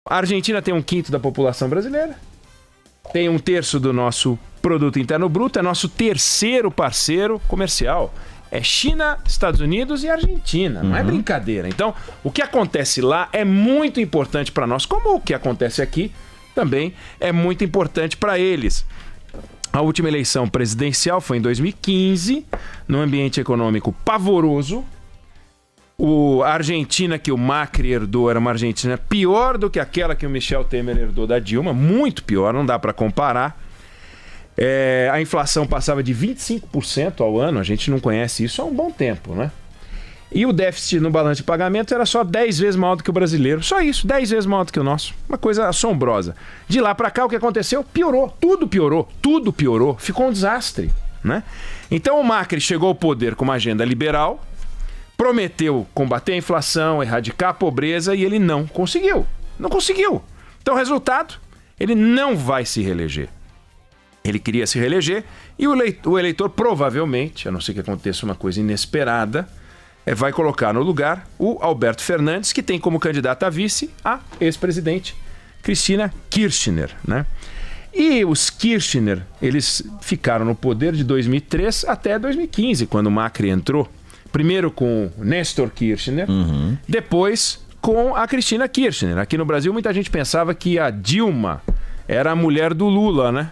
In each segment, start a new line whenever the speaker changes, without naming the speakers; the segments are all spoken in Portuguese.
A Argentina tem 1/5 da população brasileira, tem 1/3 do nosso produto interno bruto, é nosso terceiro parceiro comercial. É China, Estados Unidos e Argentina, não é brincadeira. Então, o que acontece lá é muito importante para nós, como o que acontece aqui também é muito importante para eles. A última eleição presidencial foi em 2015, num ambiente econômico pavoroso. A Argentina que o Macri herdou era uma Argentina pior do que aquela que o Michel Temer herdou da Dilma, muito pior, não dá para comparar. A inflação passava de 25% ao ano, a gente não conhece isso há um bom tempo, né? E o déficit no balanço de pagamento era só 10 vezes maior do que o brasileiro. Só isso, 10 vezes maior do que o nosso. Uma coisa assombrosa. De lá para cá, o que aconteceu? Piorou, tudo piorou. Ficou um desastre, né? Então o Macri chegou ao poder com uma agenda liberal, prometeu combater a inflação, erradicar a pobreza e ele não conseguiu. Não conseguiu. Então, resultado, ele não vai se reeleger. Ele queria se reeleger e o eleitor provavelmente, a não ser que aconteça uma coisa inesperada, vai colocar no lugar o Alberto Fernandes, que tem como candidata a vice a ex-presidente Cristina Kirchner, né? E os Kirchner, eles ficaram no poder de 2003 até 2015, quando o Macri entrou. Primeiro com o Néstor Kirchner, depois com a Cristina Kirchner. Aqui no Brasil, muita gente pensava que a Dilma era a mulher do Lula, né?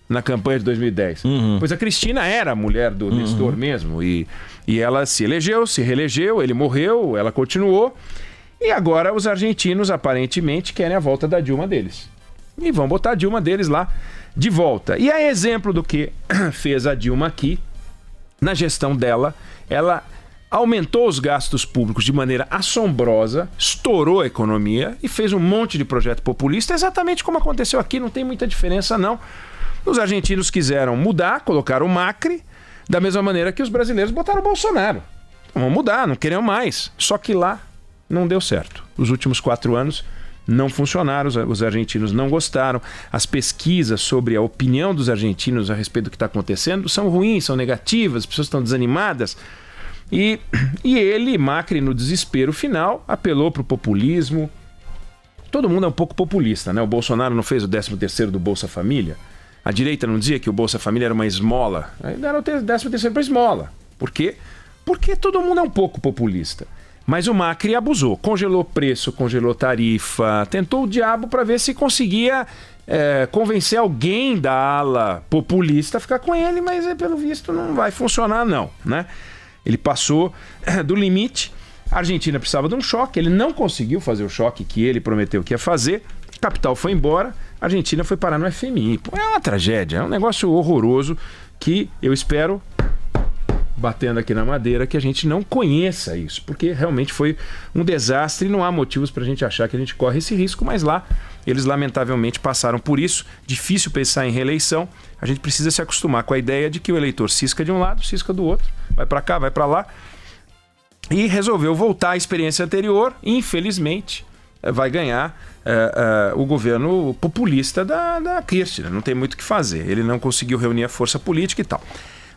Na campanha de 2010. Pois a Cristina era a mulher do Nestor mesmo. E ela se elegeu, se reelegeu, ele morreu, ela continuou. E agora os argentinos, aparentemente, querem a volta da Dilma deles. E vão botar a Dilma deles lá de volta. E é exemplo do que fez a Dilma aqui. Na gestão dela, ela aumentou os gastos públicos de maneira assombrosa, estourou a economia e fez um monte de projeto populista, exatamente como aconteceu aqui, não tem muita diferença não. Os argentinos quiseram mudar, colocaram o Macri, da mesma maneira que os brasileiros botaram o Bolsonaro. Vamos mudar, não queriam mais. Só que lá não deu certo. Os últimos 4 anos não funcionaram, os argentinos não gostaram. As pesquisas sobre a opinião dos argentinos a respeito do que está acontecendo são ruins, são negativas, as pessoas estão desanimadas. E ele, Macri, no desespero final, apelou para o populismo. Todo mundo é um pouco populista, né? O Bolsonaro não fez o 13º do Bolsa Família. A direita não dizia que o Bolsa Família era uma esmola. Aí deram o 13º para esmola. Por quê? Porque todo mundo é um pouco populista. Mas o Macri abusou. Congelou preço, congelou tarifa. Tentou o diabo para ver se conseguia convencer alguém da ala populista a ficar com ele. Mas, pelo visto, não vai funcionar não, né? Ele passou do limite. A Argentina precisava de um choque. Ele não conseguiu fazer o choque que ele prometeu que ia fazer. O capital foi embora. A Argentina foi parar no FMI. Pô, é uma tragédia, é um negócio horroroso que eu espero, batendo aqui na madeira, que a gente não conheça isso, porque realmente foi um desastre e não há motivos para a gente achar que a gente corre esse risco, mas lá eles lamentavelmente passaram por isso. Difícil pensar em reeleição. A gente precisa se acostumar com a ideia de que o eleitor cisca de um lado, cisca do outro, vai para cá, vai para lá, e resolveu voltar à experiência anterior. Infelizmente vai ganhar o governo populista da Kirchner. Não tem muito o que fazer. Ele não conseguiu reunir a força política e tal.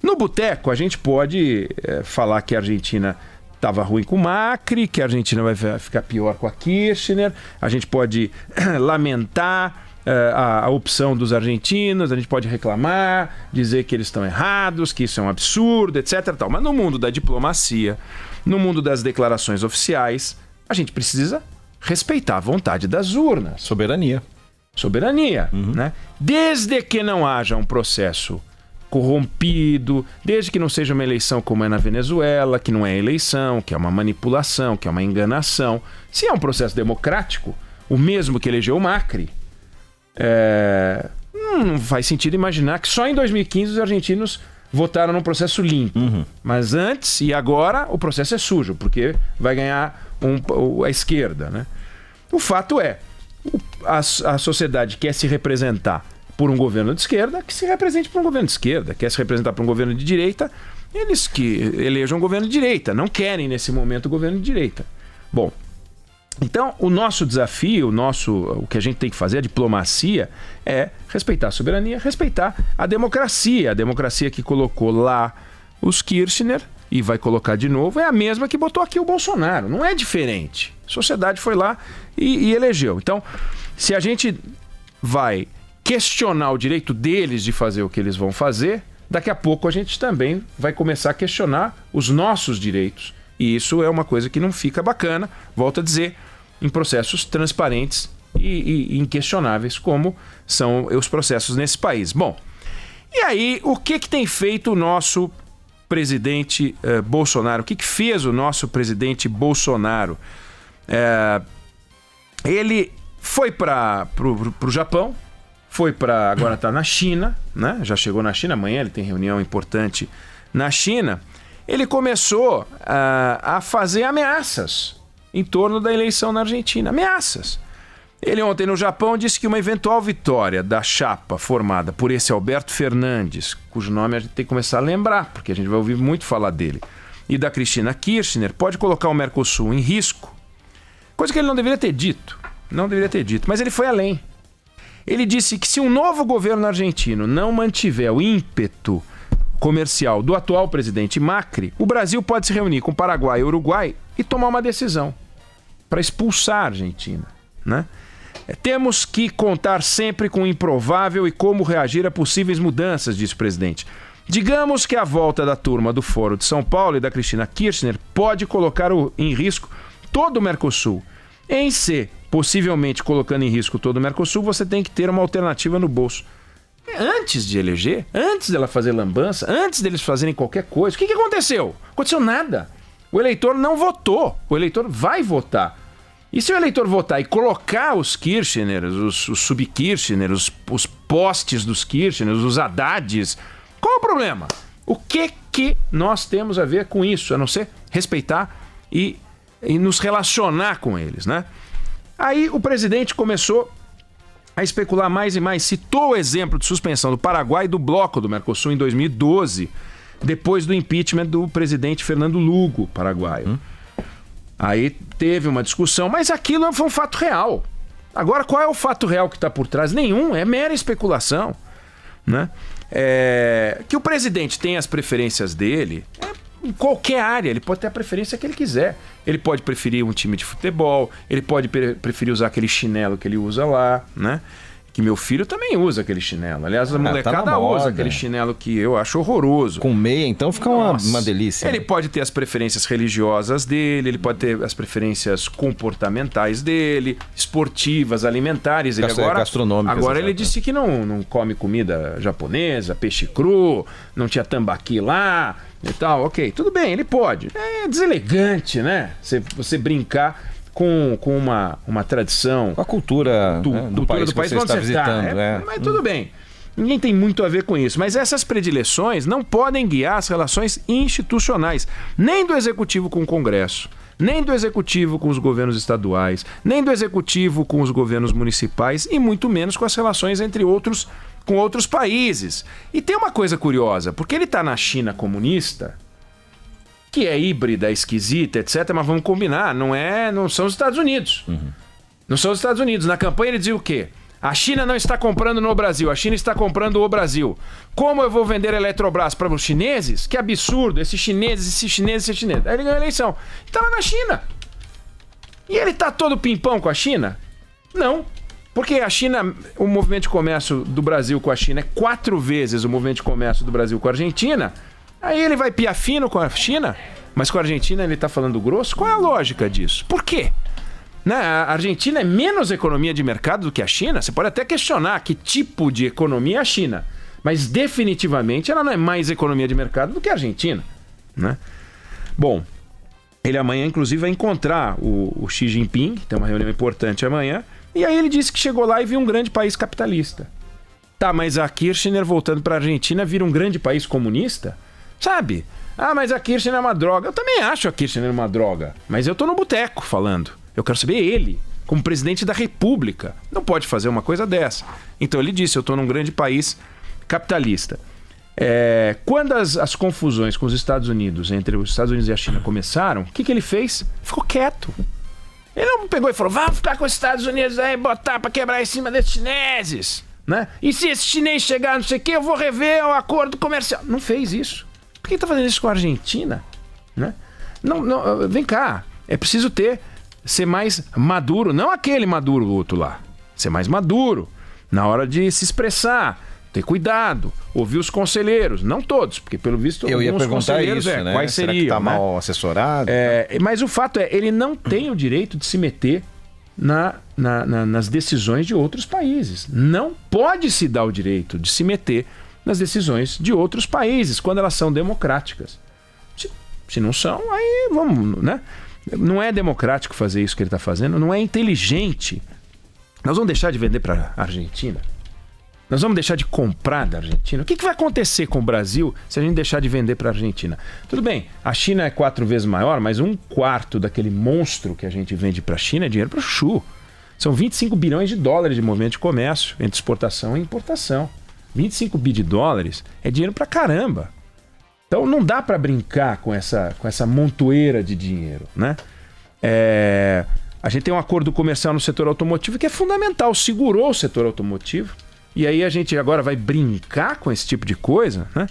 No boteco, a gente pode falar que a Argentina estava ruim com o Macri, que a Argentina vai ficar pior com a Kirchner. A gente pode lamentar a opção dos argentinos, a gente pode reclamar, dizer que eles estão errados, que isso é um absurdo, etc. Tal. Mas no mundo da diplomacia, no mundo das declarações oficiais, a gente precisa respeitar a vontade das urnas.
Soberania,
né? Desde que não haja um processo corrompido, desde que não seja uma eleição como é na Venezuela, que não é eleição, que é uma manipulação, que é uma enganação. Se é um processo democrático, o mesmo que elegeu o Macri, não faz sentido imaginar que só em 2015 os argentinos votaram num processo limpo. Mas antes e agora o processo é sujo, porque vai ganhar a esquerda, né? O fato é, a sociedade quer se representar por um governo de esquerda, que se represente por um governo de esquerda. Quer se representar por um governo de direita, eles que elejam um governo de direita. Não querem, nesse momento, o governo de direita. Bom, então o nosso desafio, o que a gente tem que fazer, a diplomacia, é respeitar a soberania, respeitar a democracia que colocou lá os Kirchner e vai colocar de novo, é a mesma que botou aqui o Bolsonaro. Não é diferente. A sociedade foi lá e elegeu. Então, se a gente vai questionar o direito deles de fazer o que eles vão fazer, daqui a pouco a gente também vai começar a questionar os nossos direitos. E isso é uma coisa que não fica bacana, volto a dizer, em processos transparentes e inquestionáveis, como são os processos nesse país. Bom, e aí, o que tem feito o nosso presidente Bolsonaro? O que fez o nosso presidente Bolsonaro? Ele foi para o Japão, agora está na China, né? Já chegou na China, amanhã ele tem reunião importante na China. Ele começou a fazer ameaças em torno da eleição na Argentina. Ameaças. Ele ontem no Japão disse que uma eventual vitória da chapa formada por esse Alberto Fernandes, cujo nome a gente tem que começar a lembrar, porque a gente vai ouvir muito falar dele, e da Cristina Kirchner, pode colocar o Mercosul em risco. Coisa que ele não deveria ter dito. Não deveria ter dito. Mas ele foi além. Ele disse que se um novo governo argentino não mantiver o ímpeto comercial do atual presidente Macri, o Brasil pode se reunir com o Paraguai e o Uruguai e tomar uma decisão para expulsar a Argentina, né? Temos que contar sempre com o improvável e como reagir a possíveis mudanças, disse o presidente. Digamos que a volta da turma do Foro de São Paulo e da Cristina Kirchner pode colocar em risco todo o Mercosul. Em C, possivelmente colocando em risco todo o Mercosul, você tem que ter uma alternativa no bolso. Antes de eleger, antes dela fazer lambança, antes deles fazerem qualquer coisa, o que aconteceu? Aconteceu nada. O eleitor não votou. O eleitor vai votar. E se o eleitor votar e colocar os Kirchners, os sub-Kirchners, os postes dos Kirchners, os Haddades, qual é o problema? O que nós temos a ver com isso, a não ser respeitar e nos relacionar com eles, né? Aí o presidente começou a especular mais e mais, citou o exemplo de suspensão do Paraguai e do bloco do Mercosul em 2012, depois do impeachment do presidente Fernando Lugo, paraguaio. Aí teve uma discussão, mas aquilo foi um fato real. Agora, qual é o fato real que está por trás? Nenhum, é mera especulação, né? Que o presidente tem as preferências dele, em qualquer área, ele pode ter a preferência que ele quiser. Ele pode preferir um time de futebol, ele pode preferir usar aquele chinelo que ele usa lá, né? Que meu filho também usa aquele chinelo. Aliás, a molecada usa aquele chinelo que eu acho horroroso.
Com meia, então, fica uma delícia.
Ele pode ter as preferências religiosas dele, ele pode ter as preferências comportamentais dele, esportivas, alimentares. Ele
gastronômicas.
Agora ele disse que não come comida japonesa, peixe cru, não tinha tambaqui lá e tal. Ok, tudo bem, ele pode. É deselegante, né? Você brincar com uma tradição,
com a cultura do país que você está visitando.
Mas tudo bem, ninguém tem muito a ver com isso. Mas essas predileções não podem guiar as relações institucionais, nem do Executivo com o Congresso, nem do Executivo com os governos estaduais, nem do Executivo com os governos municipais e muito menos com as relações com outros países. E tem uma coisa curiosa, porque ele está na China comunista, que é híbrida, esquisita, etc. Mas vamos combinar, não são os Estados Unidos. Não são os Estados Unidos. Na campanha ele dizia o quê? A China não está comprando no Brasil, a China está comprando o Brasil. Como eu vou vender a Eletrobras para os chineses? Que absurdo, esses chineses. Aí ele ganhou a eleição. Está lá na China. E ele está todo pimpão com a China? Não. Porque a China, o movimento de comércio do Brasil com a China é 4 vezes o movimento de comércio do Brasil com a Argentina. Aí ele vai piar fino com a China, mas com a Argentina ele está falando grosso? Qual é a lógica disso? Por quê? A Argentina é menos economia de mercado do que a China? Você pode até questionar que tipo de economia é a China, mas definitivamente ela não é mais economia de mercado do que a Argentina, né? Bom, ele amanhã inclusive vai encontrar o Xi Jinping, tem uma reunião importante amanhã, e aí ele disse que chegou lá e viu um grande país capitalista. Tá, mas a Kirchner voltando para a Argentina vira um grande país comunista? Sabe? Ah, mas a Kirchner é uma droga. Eu também acho a Kirchner uma droga. Mas eu tô no boteco falando. Eu quero saber ele, como presidente da República. Não pode fazer uma coisa dessa. Então ele disse, eu tô num grande país capitalista. Quando as confusões com os Estados Unidos, entre os Estados Unidos e a China começaram, o que ele fez? Ficou quieto. Ele não pegou e falou, vamos ficar com os Estados Unidos aí, botar pra quebrar em cima desses chineses, né? E se esse chinês chegar não sei o que, eu vou rever o acordo comercial. Não fez isso. Por que está fazendo isso com a Argentina? né? Não, vem cá, é preciso ser mais maduro, não aquele Maduro outro lá, ser mais maduro na hora de se expressar, ter cuidado, ouvir os conselheiros, não todos, porque pelo visto
eu ia perguntar isso,
né?
Quais
seriam?
Será que tá mal assessorado?
Mas o fato é, ele não tem o direito de se meter nas decisões de outros países. Não pode se dar o direito de se meter nas decisões de outros países quando elas são democráticas. Se não são, aí vamos, né? Não é democrático fazer isso que ele está fazendo, não é inteligente. Nós vamos deixar de vender para a Argentina? Nós vamos deixar de comprar da Argentina? O que vai acontecer com o Brasil se a gente deixar de vender para a Argentina? Tudo bem, a China é 4 vezes maior, mas 1/4 daquele monstro que a gente vende para a China é dinheiro para o chuchu. São 25 bilhões de dólares de movimento de comércio entre exportação e importação. 25 bi de dólares é dinheiro para caramba. Então não dá para brincar com essa montoeira de dinheiro, né? A gente tem um acordo comercial no setor automotivo que é fundamental, segurou o setor automotivo. E aí a gente agora vai brincar com esse tipo de coisa, né?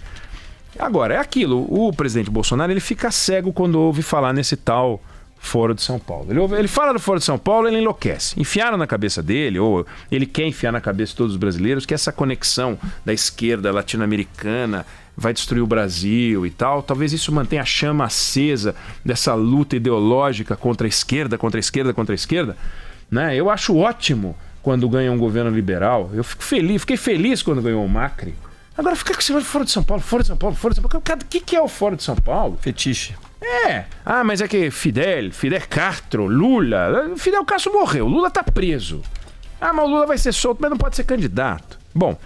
Agora, é aquilo, o presidente Bolsonaro ele fica cego quando ouve falar nesse tal Foro de São Paulo. Ele fala do Foro de São Paulo, ele enlouquece. Enfiaram na cabeça dele, ou ele quer enfiar na cabeça de todos os brasileiros, que essa conexão da esquerda latino-americana vai destruir o Brasil e tal. Talvez isso mantenha a chama acesa dessa luta ideológica contra a esquerda, contra a esquerda, contra a esquerda, né? Eu acho ótimo quando ganha um governo liberal. Eu fiquei feliz quando ganhou o Macri. Agora fica com esse Foro de São Paulo, Foro de São Paulo, Foro de São Paulo. O que é o Foro de São Paulo?
Fetiche.
Mas é que Fidel Castro, Lula... Fidel Castro morreu, Lula tá preso. Mas o Lula vai ser solto, mas não pode ser candidato. Bom,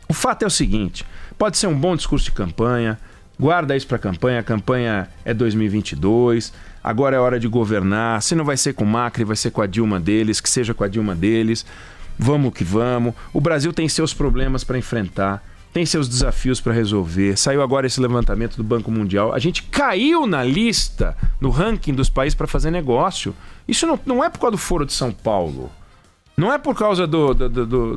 o fato é o seguinte, pode ser um bom discurso de campanha, guarda isso pra campanha, a campanha é 2022, agora é hora de governar, se não vai ser com o Macri, vai ser com a Dilma deles, que seja com a Dilma deles, vamos que vamos. O Brasil tem seus problemas para enfrentar, tem seus desafios para resolver. Saiu agora esse levantamento do Banco Mundial. A gente caiu na lista, no ranking dos países para fazer negócio. Isso não é por causa do Foro de São Paulo. Não é por causa do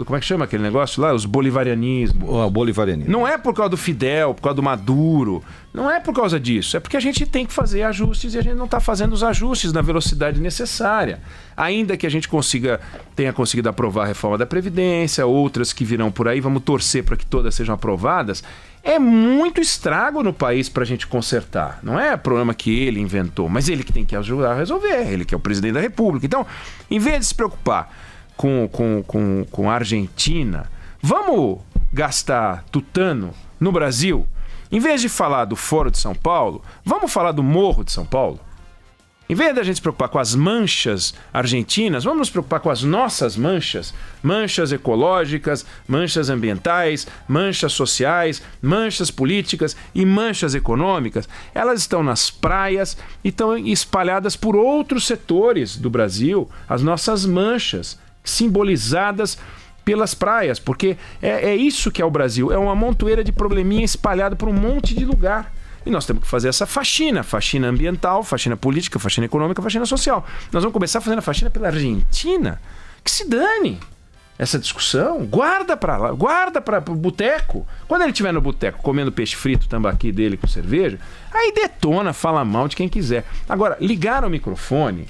como é que chama aquele negócio lá? Os bolivarianismos.
O bolivarianismo.
Não é por causa do Fidel, por causa do Maduro. Não é por causa disso. É porque a gente tem que fazer ajustes e a gente não está fazendo os ajustes na velocidade necessária. Ainda que a gente tenha conseguido aprovar a reforma da Previdência, outras que virão por aí, vamos torcer para que todas sejam aprovadas. É muito estrago no país para a gente consertar. Não é problema que ele inventou, mas ele que tem que ajudar a resolver. Ele que é o presidente da República. Então, em vez de se preocupar com a Argentina, vamos gastar tutano no Brasil? Em vez de falar do Foro de São Paulo, vamos falar do Morro de São Paulo? Em vez da gente se preocupar com as manchas argentinas, vamos nos preocupar com as nossas manchas. Manchas ecológicas, manchas ambientais, manchas sociais, manchas políticas e manchas econômicas. Elas estão nas praias e estão espalhadas por outros setores do Brasil. As nossas manchas, simbolizadas pelas praias, porque é isso que é o Brasil. É uma montoeira de probleminha espalhada por um monte de lugar. E nós temos que fazer essa faxina ambiental, faxina política, faxina econômica, faxina social. Nós vamos começar fazendo a faxina pela Argentina. Que se dane essa discussão. Guarda para lá, guarda para o boteco. Quando ele estiver no boteco comendo peixe frito, tambaqui dele com cerveja, aí detona, fala mal de quem quiser. Agora, ligar o microfone,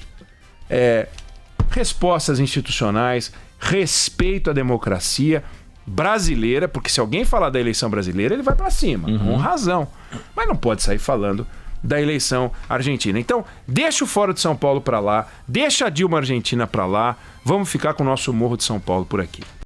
respostas institucionais, respeito à democracia brasileira, porque se alguém falar da eleição brasileira, ele vai para cima, com razão. Mas não pode sair falando da eleição argentina. Então, deixa o Foro de São Paulo para lá, deixa a Dilma Argentina para lá, vamos ficar com o nosso Morro de São Paulo por aqui.